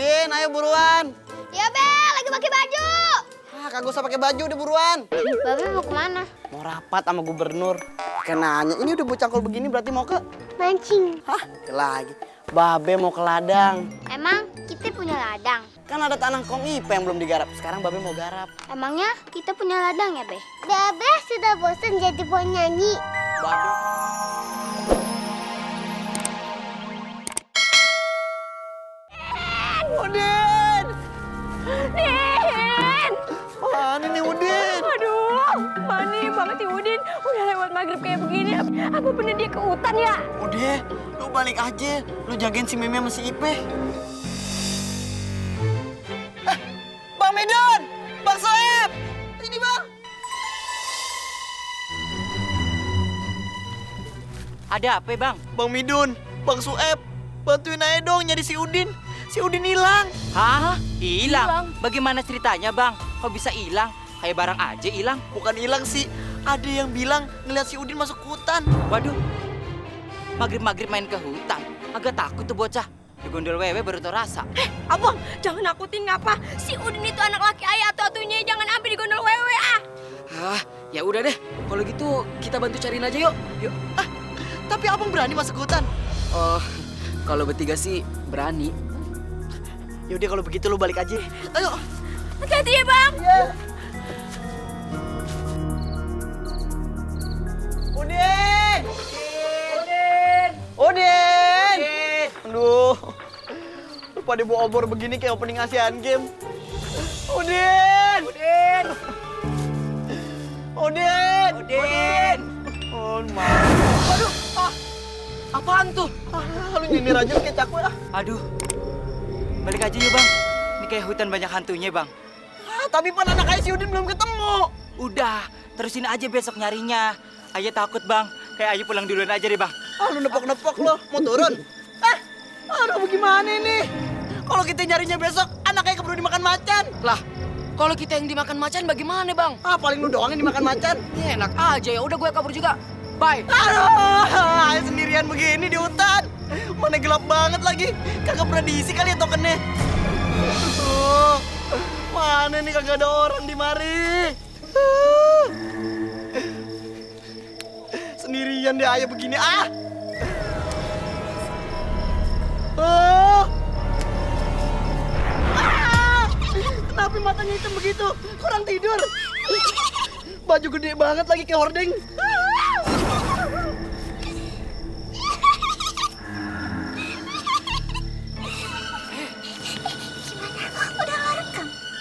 Udin, ayo buruan. Ya Be, lagi pakai baju. Kagak usah pakai baju udah buruan. Babe mau kemana? Mau rapat sama gubernur. Kayak nanya, ini udah bocah begini berarti mau ke? Mancing. Lagi. Babe mau ke ladang. Emang kita punya ladang? Kan ada tanah Kom-IP yang belum digarap. Sekarang Babe mau garap. Emangnya kita punya ladang ya Be? Babe sudah bosan jadi penyanyi. Babe. Udin! Din! Mana nih Udin? Aduh, mana banget si Udin. Udah lewat maghrib kayak begini. Apa bener dia ke hutan ya? Udah, lu balik aja. Lu jagain si Meme sama si Ipe. Bang Medon! Bang Soeb! Ini Bang! Ada apa Bang? Bang Midun, Bang Soeb, bantuin aja dong nyari si Udin. Si Udin hilang. Hah? Hilang? Bagaimana ceritanya Bang? Kok bisa hilang? Kayak barang aja hilang. Bukan hilang sih, ada yang bilang ngeliat si Udin masuk hutan. Waduh, maghrib-maghrib main ke hutan. Agak takut tuh bocah. Digondol wewe baru tau rasa. Abang, jangan nakutin ngapa. Si Udin itu anak laki ayah atau-atunya. Jangan ambil di gondol wewe Ya udah deh. Kalau gitu kita bantu cariin aja yuk. Yuk. Tapi abang berani masuk hutan? Oh, kalau bertiga sih berani. Yaudah kalau begitu lu balik aja. Ayo. Hati-hati ya Bang. Udin! Udin! Udin! Aduh. Lu pada bawa obor begini kayak opening Asian Games. Udin! Udin! Udin! Udin! Oh, maaf. Aduh, apaan tuh? Lu nyindir aja kayak cakwe ah. Aduh, balik aja yuk Bang. Ini kayak hutan banyak hantunya Bang. Tapi pan anak ayah si Udin belum ketemu. Udah, terusin aja besok nyarinya. Ayah takut Bang, kayak ayah pulang duluan aja deh Bang. Lu nepok-nepok lo, mau turun? Aduh bagaimana ini? Kalau kita nyarinya besok, anak ayah keburu dimakan macan. Lah, kalau kita yang dimakan macan bagaimana, Bang? Paling lu doang yang dimakan macan. Ya, enak aja ya. Udah gue kabur juga. Bye. Aduh, ayah sendirian begini di hutan. Mana gelap banget lagi. Kagak pernah diisi kali ya tokennya. Aduh, mana nih kagak ada orang di mari. Sendirian deh ayah begini. Kenapa matanya hitam begitu? Kurang tidur. Baju gede banget lagi kayak hordeng.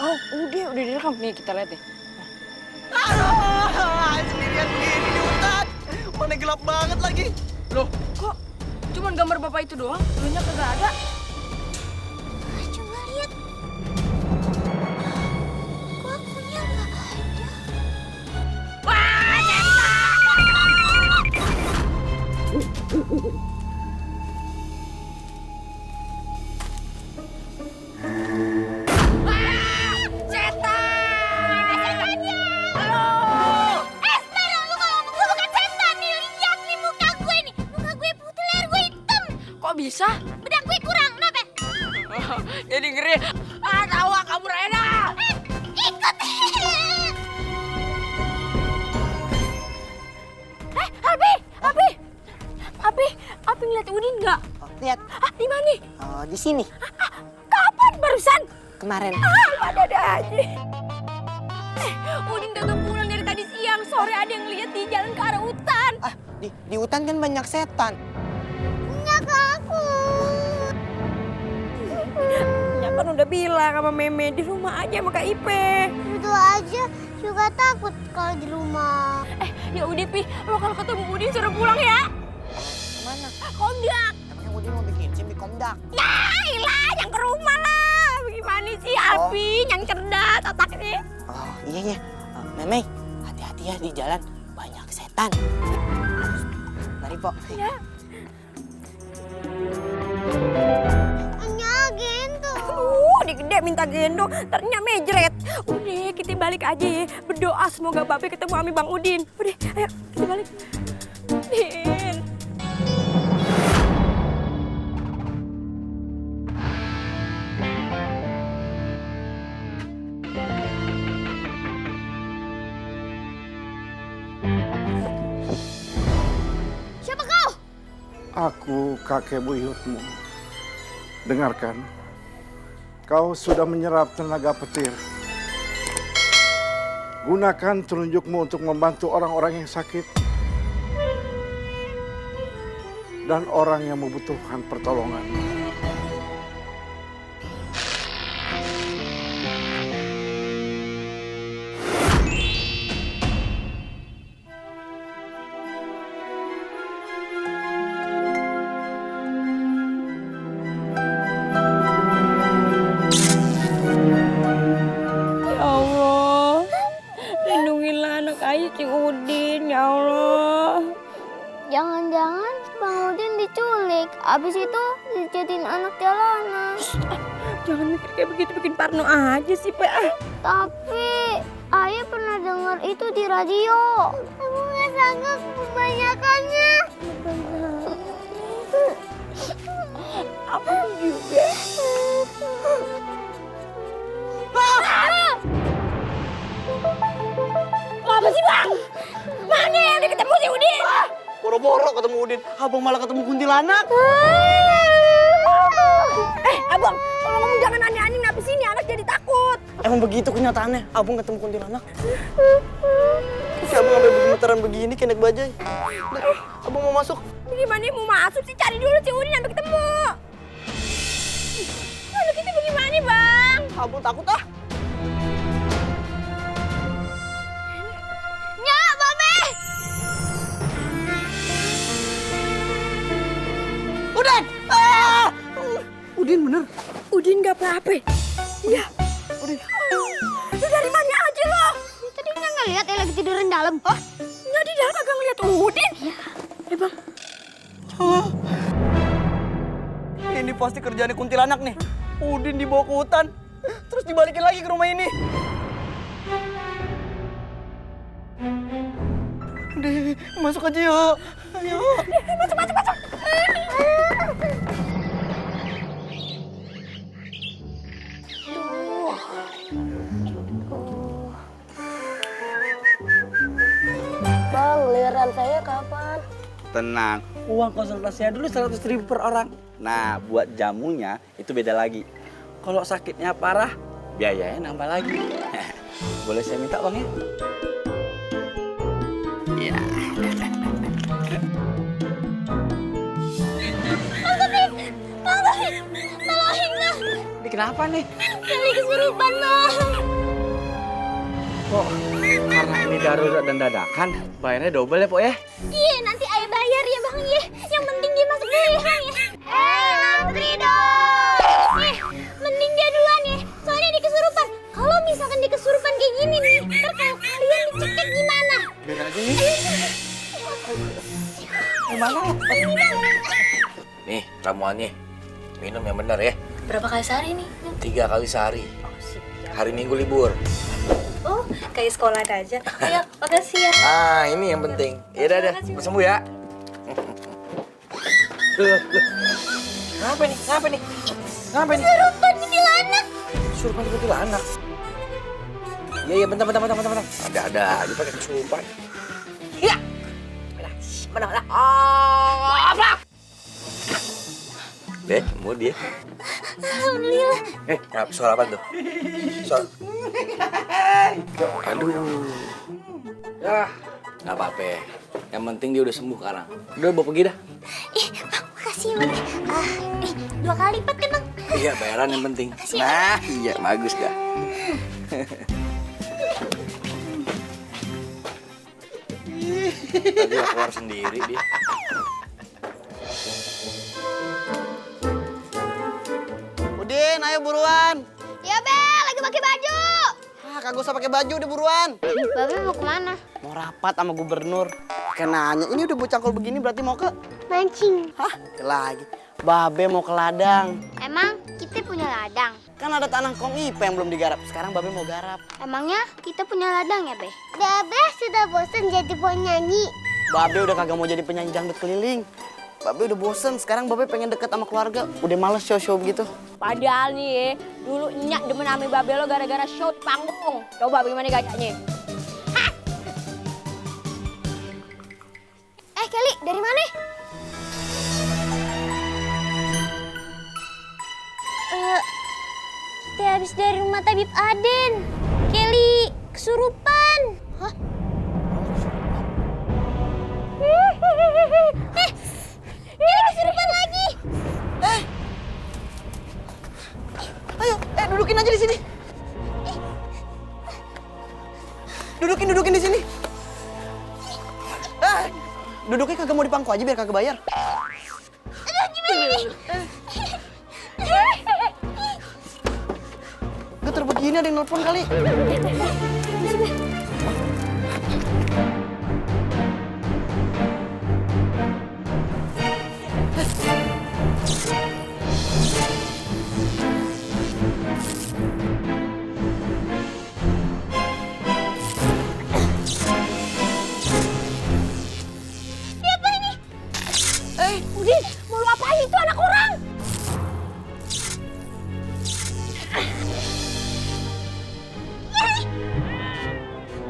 Oh, udah direkam nih kita lihat nih. Aduh, sendirian begini di hutan. Mana gelap banget lagi. Loh, kok cuman gambar bapak itu doang? Lunya kagak ada. Coba lihat. Kok akunya nggak ada? Wah, setan! Bisa? Bedak gue kurang, kenapa? Jadi ngeri. Tawa kamu Rena. Ikut. Abi ngeliat Udin nggak? Lihat. Di mana? Di sini. Kapan barusan? Kemarin. Ada aja. Udin kagak pulang dari tadi siang. Sore ada yang lihat di jalan ke arah hutan. Di hutan kan banyak setan. Ya kan udah bilang sama Meme di rumah aja sama Kak Ipe. Itu aja juga takut kalau di rumah. Ya udah Pi, lo kalau ketemu Udin suruh pulang ya. Kemana? Komdak. Emangnya Udin mau bikin SIM di Komdak? Ya ilah, yang ke rumah lah. Bagaimana sih Abi yang cerdas otaknya. Oh iya. Meme, hati-hati ya di jalan. Banyak setan. Mari, Pok. Ya. Dia gede minta gendong, ternyata mejret. Udah, kita balik aja ya. Berdoa semoga Babe ketemu sama Bang Udin. Udah, ayo kita balik. Din. Aku kakek buyutmu. Dengarkan, kau sudah menyerap tenaga petir. Gunakan telunjukmu untuk membantu orang-orang yang sakit dan orang yang membutuhkan pertolongan. Ya Allah, lindungilah anak Ayu si Udin, ya Allah. Jangan-jangan Bang Udin diculik. Abis itu dijadiin anak jalanan. Jangan mikir kayak begitu, bikin parno aja sih, Pak. Tapi Ayah pernah dengar itu di radio. Aku nggak sanggup kebanyakannya. Aku juga. Apa sih, Bang? Mana yang udah ketemu si Udin? Boro-boro ketemu Udin, abang malah ketemu kuntilanak. Abang, kalau ngomong jangan aneh-aneh, kenapa sini anak jadi takut? Emang begitu kenyataannya, abang ketemu kuntilanak. Si abang sampai bergemetaran begini kayak naik bajai. Udah, abang mau masuk. Gimana mau masuk sih? Cari dulu si Udin sampai ketemu. Anak kita bagaimana, Bang? Abang takut ah. Nyak, Babe! Udin! Ah! Udin bener. Udin gak apa-apa. Iya. Udin. Lu dari mana aja lo? Tadi Nyak nggak lihat ya lagi tiduran dalam. Oh, nggak di dalam kagak ngeliat Udin. Bang. Oh. Ini pasti kerjaannya kuntilanak nih. Udin dibawa ke hutan, terus dibalikin lagi ke rumah ini. Udah, masuk aja yuk. Ayo. Masuk. Bang, giliran saya kapan? Tenang, uang konsultasinya dulu 100.000 per orang. Nah, buat jamunya itu beda lagi. Kalau sakitnya parah, biayanya nambah lagi. Boleh saya minta Bang ya? Iya. Tolongin, Bang! Ini kenapa nih? Kali kesurupan, Bang! Kok karena ini darurat dan dadakan, bayarnya double ya, Pok ya? Iya, nanti Ayah bayar ya, Bang, ya. Yang penting dia masuk dulu ya, Bang, ya. Ngantri dong! Mending dia duluan ya. Soalnya dia kesurupan. Kalau misalkan dia kesurupan kayak gini nih, ntar kalau kalian dicekek gimana? Biar aja nih. Gimana? Nih ramuannya, minum yang benar ya. Berapa kali sehari nih? 3 kali sehari. Hari Minggu libur. Oh, kayak sekolah aja. Ayo, makasih ya. Ah, ini yang penting. Ya udah, bersembuh ya. Loh. Kenapa nih? Kenapa nih? Kesurupan kuntilanak. Kesurupan kuntilanak. Iya, bentar. Ada aja pakai kesurupan. Iya. Mana? Apa? Deh, mau dia. Alhamdulillah. Suara apa tuh? Suara. Aduh. Ya, nggak apa-apa. Yang penting dia udah sembuh sekarang. Udah, bawa pergi dah. Bang, makasih ya, Bang. 2 kali lipat kan, Bang? Iya, bayaran yang penting. Nah, iya, bagus dah. Tadi keluar sendiri dia. Udin, ayo buruan. Ya, Be, lagi pakai baju. Kagak usah pakai baju, udah buruan. Babe mau kemana? Mau rapat sama gubernur. Kayak nanya, ini udah bocangkol begini berarti mau ke? Mancing. Hah, lagi. Babe mau ke ladang. Emang kita punya ladang? Kan ada tanah Kong Ipe yang belum digarap. Sekarang Babe mau garap. Emangnya kita punya ladang ya, Be? Babe sudah bosan jadi penyanyi. Babe udah kagak mau jadi penyanyi dangdut keliling. Babe udah bosen, sekarang Babe pengen deket sama keluarga. Udah males show-show begitu. Padahal nih ya, dulu Nyak demen ame Babe lo gara-gara show di panggung. Coba bagaimana gayanya? Kelly, dari mana? rumah Tabib Aden. Kelly kesurupan. Hah? Kelly kesurupan lagi. Ayo, dudukin aja di sini. Dudukin di sini. Duduknya kagak mau dipangku aja biar kagak bayar. Aduh, gimana nih? Getar begini ada yang nelpon kali. Siapa ini? Udin, mau lu apain itu anak orang?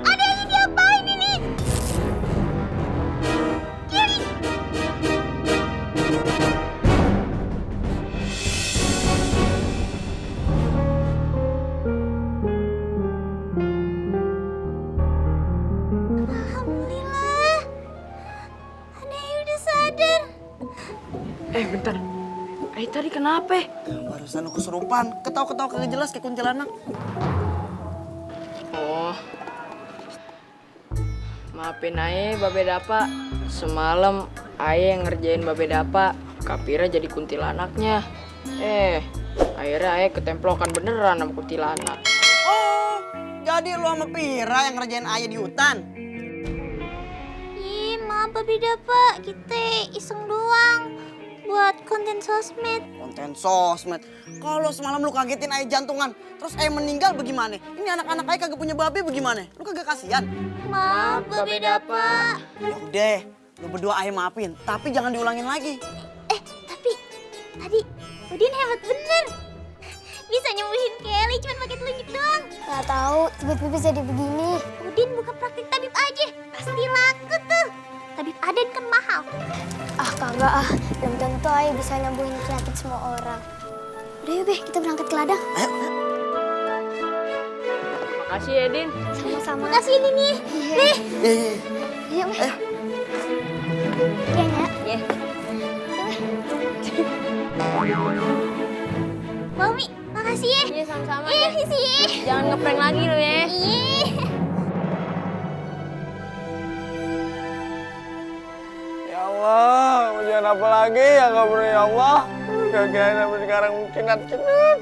Ada yang diapain ini? Kiri. Alhamdulillah. Ada yang udah sadar. Bentar. Tadi kenapa? Barusan lu kesurupan. Ketawa-ketawa kagak jelas kayak kuntilanak. Oh. Maafin aja Babe Dapa. Semalam Aye yang ngerjain Babe Dapa. Kapira jadi kuntilanaknya. Akhirnya Aye ketemplokan beneran sama kuntilanak. Oh, jadi lu sama Pira yang ngerjain ayah di hutan? Ih, maaf Babe Dapa. Kita iseng doang. Buat konten sosmed. Konten sosmed. Kalau semalam lu kagetin ayah jantungan, terus ayah meninggal bagaimana? Ini anak-anak ayah kagak punya babe bagaimana? Lu kagak kasihan? Maaf Babe Dapa. Ya udah, lu berdua ayah maafin, tapi jangan diulangin lagi. Tapi tadi Udin hebat bener. Bisa nyembuhin Kelly cuma pakai telunjuk doang. Gak tahu, tiba-tiba jadi begini. Udin buka praktik tabib aja. Pasti laku tuh. Tabib Aden kan mahal. Ah kagak ah, belum tentu Ayah bisa nyembuhin penyakit semua orang. Udah yuk Be, kita berangkat ke ladang. Ayo. Makasih ya, Din. Sama-sama. Makasih ini nih. Nih. Yuk Be. Ayo. Iya ya. Iya. Mami, makasih ya. Iya, sama-sama. Sih. Jangan ngeprank lagi lu ya. Iya. Ya Allah, ujian apa lagi ya kabur ya Allah? Kagak sampai sekarang kinat-kinat.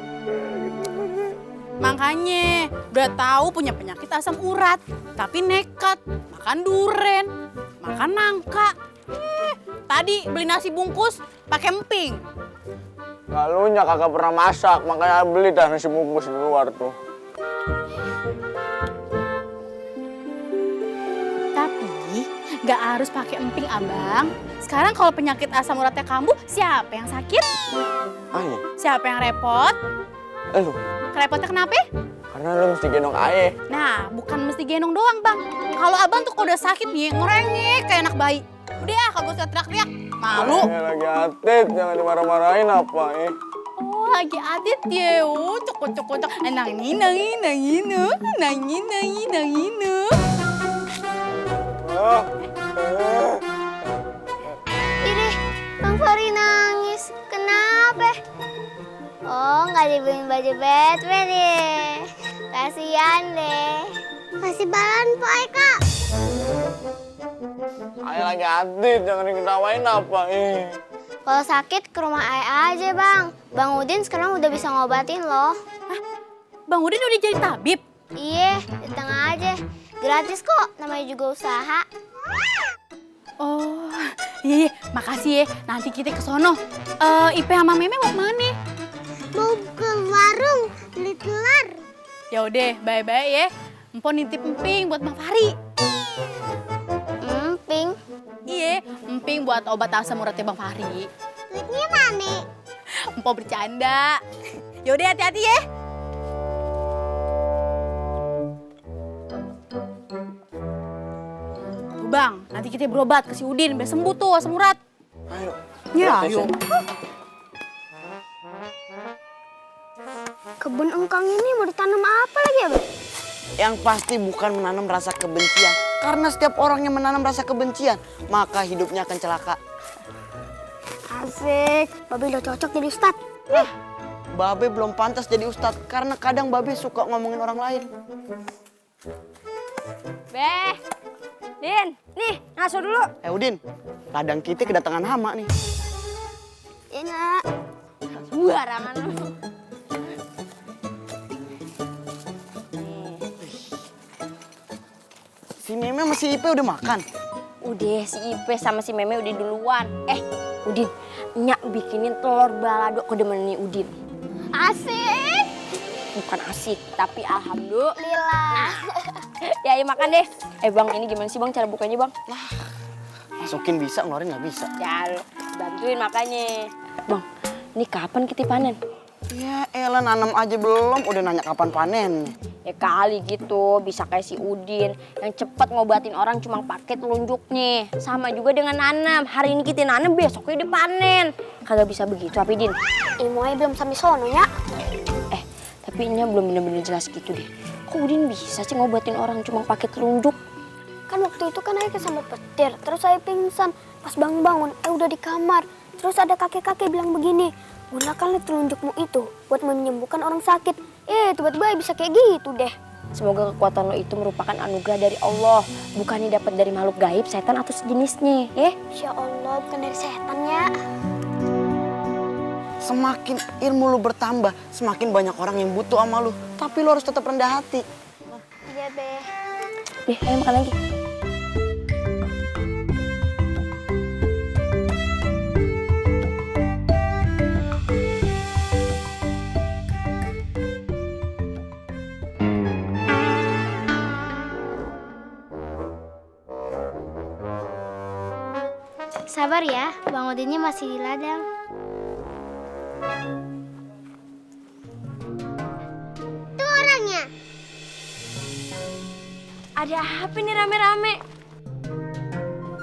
Makanya udah tahu punya penyakit asam urat, tapi nekat makan duren, makan nangka. Tadi beli nasi bungkus pakai emping. Lalunya kagak pernah masak, makanya beli dah nasi bungkus di luar tuh. Tapi nggak harus pakai emping abang. Sekarang kalau penyakit asam uratnya kambuh, siapa yang sakit? Ayo, Siapa yang repot? lu. Kerepotnya kenapa? Karena lu mesti gendong Aye. Nah, bukan mesti gendong doang bang. Kalau abang tuh kalau udah sakit nih, ngerengek kayak anak bayi. Udah ya, kagak usah teriak-teriak. Malu. Ayah lagi atit, jangan dimarah-marahin apa Oh, lagi adit ya. Oh, cokok-cokok. Nangin. Ih, Bang Fori nangis. Kenapa? Oh, nggak dibeliin baju Batman ya. Kasian deh. Kasih balon Pak Eka. Ayah lagi atit, jangan diketawain apa Kalau sakit ke rumah Ayah aja Bang. Bang Udin sekarang udah bisa ngobatin loh. Bang Udin udah jadi tabib? Iya, datang aja. Gratis kok, namanya juga usaha. Oh, iya, makasih ya. Nanti kita ke sono. Ipe sama Meme mau kemana? Mau ke warung, beli telur. Ya udah, bye-bye ya. Empon nitip emping buat Bang Fari. Emping. Iya, emping buat obat asam uratnya Bang Fari. Duitnya mana? Empon bercanda. Yaudah, hati-hati ya. Tuh Bang, nanti kita berobat ke si Udin biar sembuh tuh asam urat. Ayo. Ya, ayo. Kebun engkang ini mau ditanam apa lagi ya, Bang? Yang pasti bukan menanam rasa kebencian. Karena setiap orang yang menanam rasa kebencian, maka hidupnya akan celaka. Asik, Babe udah cocok jadi ustadz. Babe belum pantas jadi ustadz karena kadang Babe suka ngomongin orang lain. Beh, Din, nih ngaso dulu. Udin, ladang kita kedatangan hama nih. Iya, Nak. Barangan lu. Si Meme sama si Ipe udah makan. Udah, si Ipe sama si Meme udah duluan. Udin, Nyak bikinin telur balado kedemen nih Udin. Asik. Bukan asik, tapi alhamdulillah. Lila. Ya makan deh. Bang, ini gimana sih Bang cara bukanya Bang? Masukin bisa, ngeluarin nggak bisa. Ya, bantuin makanya. Bang, ini kapan kita panen? Ya elah, nanam aja belum, udah nanya kapan panen. Ya kali gitu, bisa kayak si Udin yang cepet ngobatin orang cuma pakai telunjuknya. Sama juga dengan nanam. Hari ini kita nanam, besoknya dipanen. Kagak bisa begitu, apa Din? Imoy belum sampai sono, Nyak. Tapi ini belum bener-bener jelas gitu deh. Kok Udin bisa sih ngobatin orang cuma pakai telunjuk? Kan waktu itu kan ayah kesambet petir, terus saya pingsan. Pas bangun-bangun, udah di kamar. Terus ada kakek-kakek bilang begini, gunakanlah telunjukmu itu buat menyembuhkan orang sakit. Tiba-tiba bisa kayak gitu deh. Semoga kekuatan lo itu merupakan anugerah dari Allah, bukannya dapat dari makhluk gaib, setan atau sejenisnya, ya? Insya Allah bukan dari setan, ya. Semakin ilmu lu bertambah, semakin banyak orang yang butuh sama lu. Tapi lu harus tetap rendah hati. Iya, Be. Ayo makan lagi. Sabar ya, Bang Udinnya masih di ladang. Tuh orangnya. Ada apa nih rame-rame?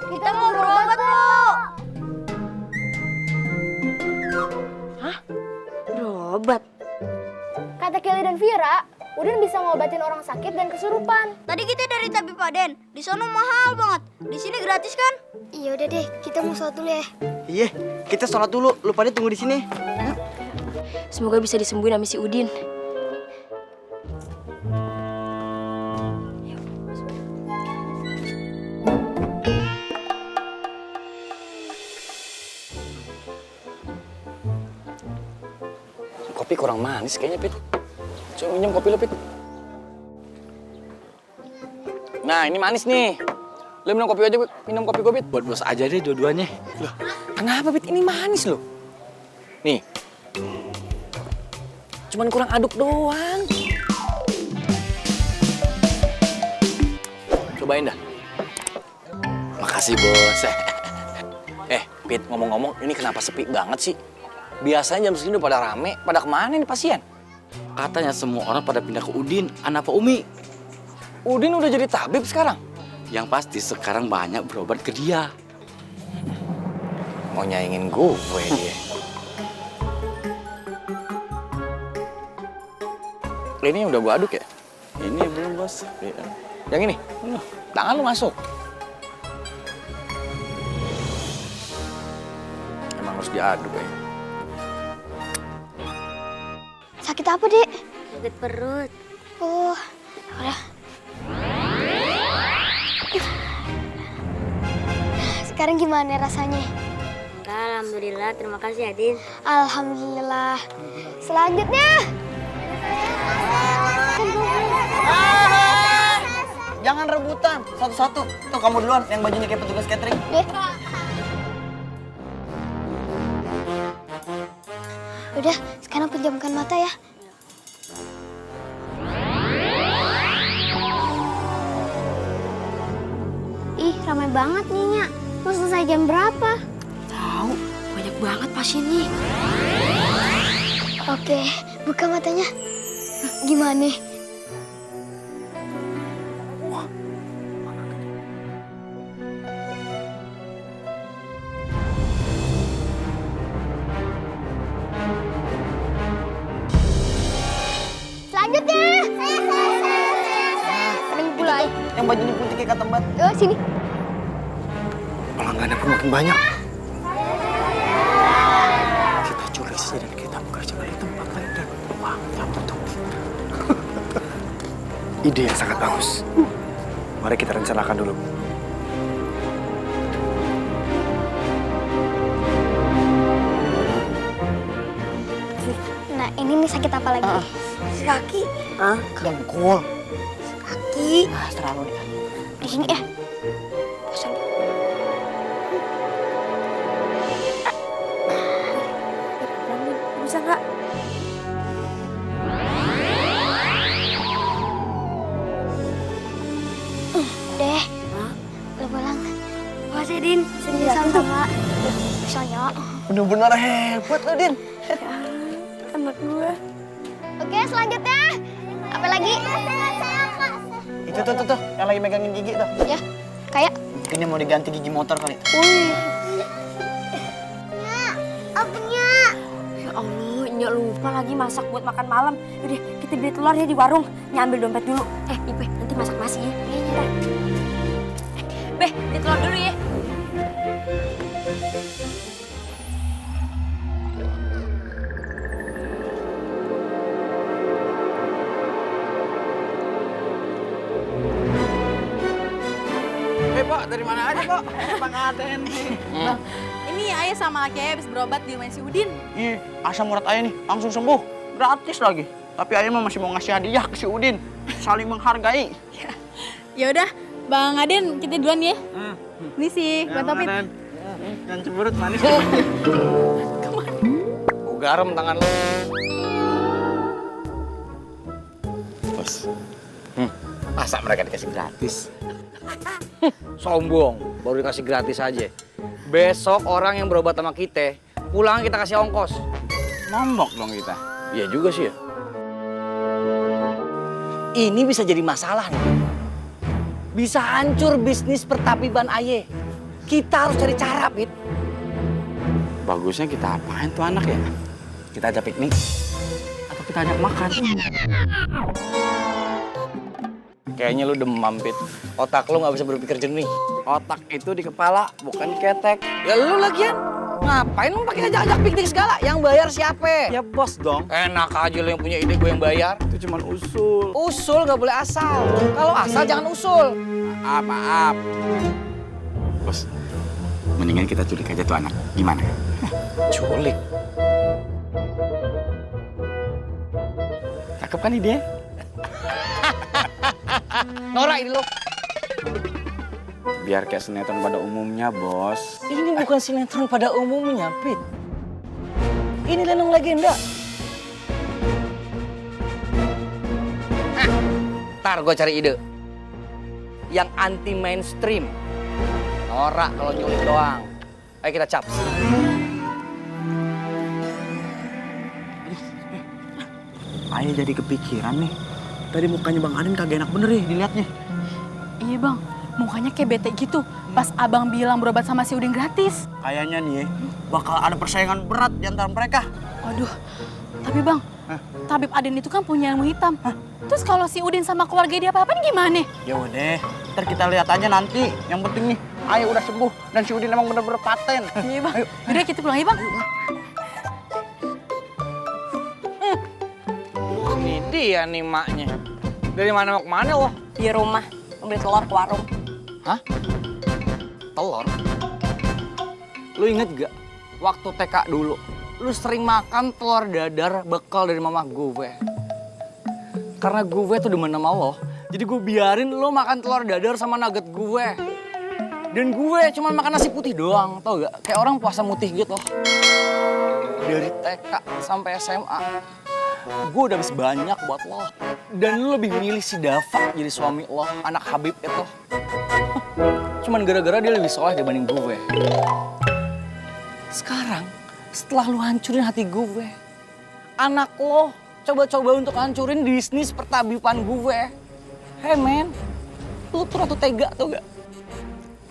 Kita mau berobat, Bu. Hah? Berobat? Kata Kelly dan Vira, Udin bisa ngobatin orang sakit dan kesurupan. Tadi kita dari Tabib Paden. Di sana mahal banget. Di sini gratis kan? Iya udah deh, kita mau sholat dulu ya. Iya, kita sholat dulu. Lu pada tunggu di sini. Semoga bisa disembuhin sama si Udin. Kopi kurang manis kayaknya, Pit. Coba minum kopi lo, Pit. Nah, ini manis nih. Lo minum kopi aja, Pit. Minum kopi gue, Pit. Buat bos aja deh dua-duanya. Loh, kenapa, Pit? Ini manis loh. Nih. Cuman kurang aduk doang. Cobain dah. Makasih bos. Pit, ngomong-ngomong, ini kenapa sepi banget sih? Biasanya jam segini udah pada rame. Pada kemana nih pasien? Katanya semua orang pada pindah ke Udin, anak Pak Umi. Udin udah jadi tabib sekarang? Yang pasti sekarang banyak berobat ke dia. Mau nyaingin gue dia. Ini udah gue aduk ya? Ini belum bos. Yang ini? Tangan lu masuk. Emang harus diaduk ya? Sakit apa, Dek? Sakit perut. Oh, udah. Sekarang gimana rasanya? Enggak, alhamdulillah. Terima kasih, Adin. Alhamdulillah. Selanjutnya. Jangan rebutan, satu-satu. Tuh kamu duluan, yang bajunya kayak petugas catering. Deh. Udah, sekarang pejamkan mata ya. Ih, ramai banget nih, Nyak. Mau selesai jam berapa? Tahu, banyak banget pasiennya. Oke, buka matanya. Gimana? bajunya putih kayak kata Mbak. Sini. Pelanggannya pun makin banyak. Kita curi saja dan kita bekerja di tempat lain dan uang yang betul. Ide yang sangat bagus. Mari kita rencanakan dulu. Nah, ini nih sakit apa lagi? Kaki. Dengkul. Kaki. Terlalu deh. Di sini ya. Pasang. Bisa nggak? Deh. Lu pulang. Wah, Din. Bisa sama. Bisanya. Bener-bener hebat lo, Din. Anak gue. Oke, selanjutnya. Apa lagi? Itu tuh, yang lagi megangin gigi tuh. Ya, kayak. Ini mau diganti gigi motor kali. Wih. Apanya? Ya Allah, Nyak lupa lagi masak buat makan malam. Udah, kita beli telur ya di warung. Nyak ambil dompet dulu. Ipe, nanti masak nasi ya. Iya, Beh, beli telur dulu ya. Pak, dari mana aja, Pak? Bang Aden nih. Ini ayah sama laki ayah habis berobat di rumah si Udin. Ih, asam urat ayah nih, langsung sembuh. Gratis lagi. Tapi ayah mah masih mau ngasih hadiah ke si Udin. Saling menghargai. Ya udah, Bang Aden kita duluan ya. Ini sih, buat Topit. Dan cemberut manis. Garam tangan lo. Bos, masa mereka dikasih gratis? Sombong, baru dikasih gratis aja. Besok orang yang berobat sama kita, pulang kita kasih ongkos. Nombok dong kita. Iya juga sih ya. Ini bisa jadi masalah nih. Bisa hancur bisnis pertapiban Aye. Kita harus cari cara, Pit. Bagusnya kita apain tuh anak ya? Kita ajak piknik? Atau kita ajak makan? Kayaknya lu demam, Pit. Otak lu nggak bisa berpikir jernih. Otak itu di kepala, bukan di ketek. Ya lu lagian. Ngapain lu pakai ajak-ajak piknik segala? Yang bayar siapa? Ya bos dong. Enak aja lu yang punya ide, gue yang bayar. Itu cuma usul. Usul nggak boleh asal. Kalau asal jangan usul. Maaf. Bos, mendingan kita culik aja tuh anak. Gimana? Culik. Cakep kan ide? Norak ini lo. Biar kayak sinetron pada umumnya, bos. Ini bukan sinetron pada umumnya, Pit. Ini Lenong Legenda. Ntar gue cari ide. Yang anti mainstream. Norak kalau nyulik doang. Ayo kita caps. Ayah jadi kepikiran nih. Tadi mukanya Bang Aden kagak enak bener nih dilihatnya. Iya Bang, mukanya kayak bete gitu. Pas abang bilang berobat sama si Udin gratis. Kayaknya nih ya, bakal ada persaingan berat di antara mereka. Waduh, tapi Bang, tabib Aden itu kan punya ilmu hitam. Terus kalau si Udin sama keluarga dia apa-apa gimana? Ya udah, ntar kita lihat aja nanti. Yang penting nih, Ayah udah sembuh dan si Udin emang bener-bener paten. Iya Bang, udah kita pulang ya Bang. Ini dia nih maknya. Dari mana mau kemana lo? Di rumah, beli telur ke warung. Hah? Telur? Lu inget gak? Waktu TK dulu, lu sering makan telur dadar bekal dari mama gue. Karena gue tuh demen sama lo, jadi gue biarin lo makan telur dadar sama nugget gue. Dan gue cuma makan nasi putih doang, tau gak? Kayak orang puasa mutih gitu. Dari TK sampai SMA, gue udah habis banyak buat lo. Dan lo lebih milih si Dava jadi suami lo, anak Habib itu. Cuman gara-gara dia lebih soleh dibanding gue. Sekarang, setelah lo hancurin hati gue, anak lo coba-coba untuk hancurin bisnis pertabipan gue. Hey men, lu tuh ratu tega tau gak?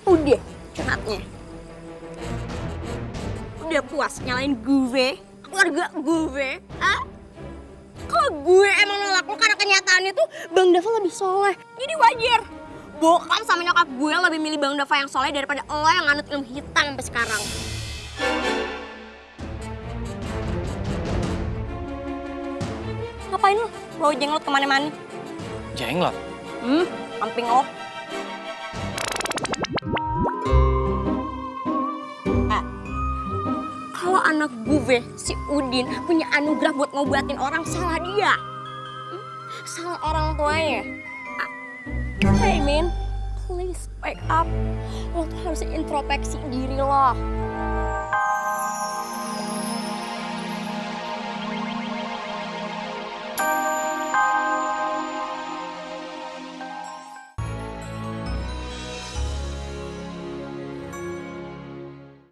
Udah, curhatnya. Udah puas nyalain gue, keluarga gue, ah? Kalau gue emang nolak lo karena kenyataannya tuh Bang Dava lebih soleh. Jadi wajar bokap sama nyokap gue lebih milih Bang Dava yang soleh daripada lo yang nganut ilmu hitam sampai sekarang. Ngapain lo? Bawa jenglot kemana-mana? Jenglot? Amping lo. Kalau anak gue, si Udin, punya anugerah buat ngobatin orang, salah dia. Salah orang tuanya. Hey man, please wake up. Lo tuh harus introspeksi diri lo.